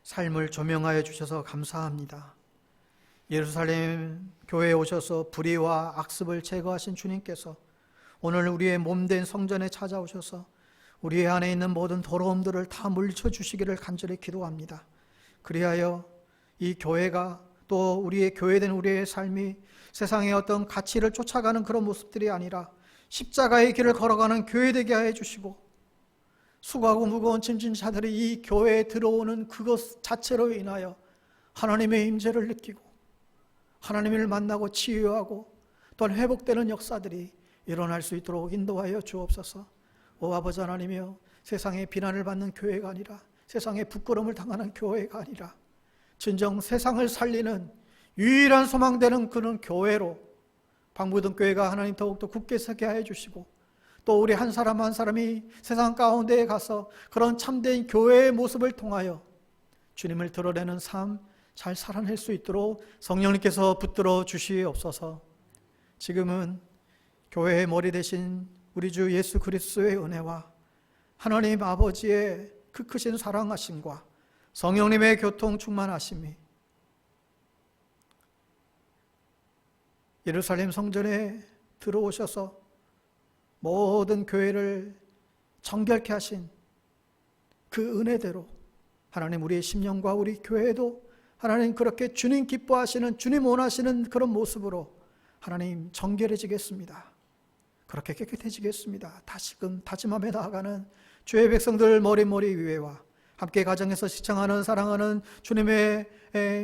삶을 조명하여 주셔서 감사합니다. 예루살렘 교회에 오셔서 불의와 악습을 제거하신 주님께서 오늘 우리의 몸된 성전에 찾아오셔서 우리 안에 있는 모든 더러움들을 다 물리쳐 주시기를 간절히 기도합니다. 그리하여 이 교회가 또 우리의 교회된 우리의 삶이 세상의 어떤 가치를 쫓아가는 그런 모습들이 아니라 십자가의 길을 걸어가는 교회 되게 하여 주시고, 수고하고 무거운 짐진 자들이 이 교회에 들어오는 그것 자체로 인하여 하나님의 임재를 느끼고 하나님을 만나고 치유하고 또한 회복되는 역사들이 일어날 수 있도록 인도하여 주옵소서. 오 아버지 하나님이여, 세상의 비난을 받는 교회가 아니라, 세상의 부끄러움을 당하는 교회가 아니라 진정 세상을 살리는 유일한 소망되는 그런 교회로 방부든 교회가 하나님 더욱더 굳게 서게 하여 주시고, 또 우리 한 사람 한 사람이 세상 가운데에 가서 그런 참된 교회의 모습을 통하여 주님을 드러내는 삶 잘 살아낼 수 있도록 성령님께서 붙들어 주시옵소서. 지금은 교회의 머리 대신 우리 주 예수 그리스도의 은혜와 하나님 아버지의 그 크신 사랑하심과 성령님의 교통 충만하심이 예루살렘 성전에 들어오셔서 모든 교회를 정결케 하신 그 은혜대로 하나님 우리의 심령과 우리 교회도 하나님 그렇게 주님 기뻐하시는, 주님 원하시는 그런 모습으로 하나님 정결해지겠습니다. 그렇게 깨끗해지겠습니다. 다시금 다짐함에 나아가는 주의 백성들 머리 위에와 함께 가정에서 시청하는 사랑하는 주님의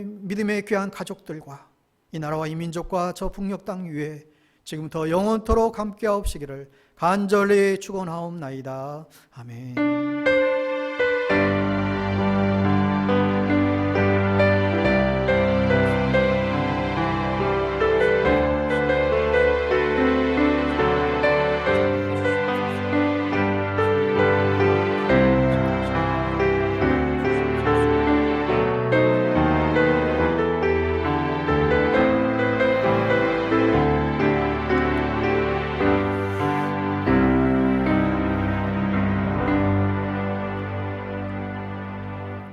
믿음의 귀한 가족들과 이 나라와 이 민족과 저 북녘 땅 위에 지금부터 영원토록 함께하옵시기를 간절히 축원하옵나이다. 아멘.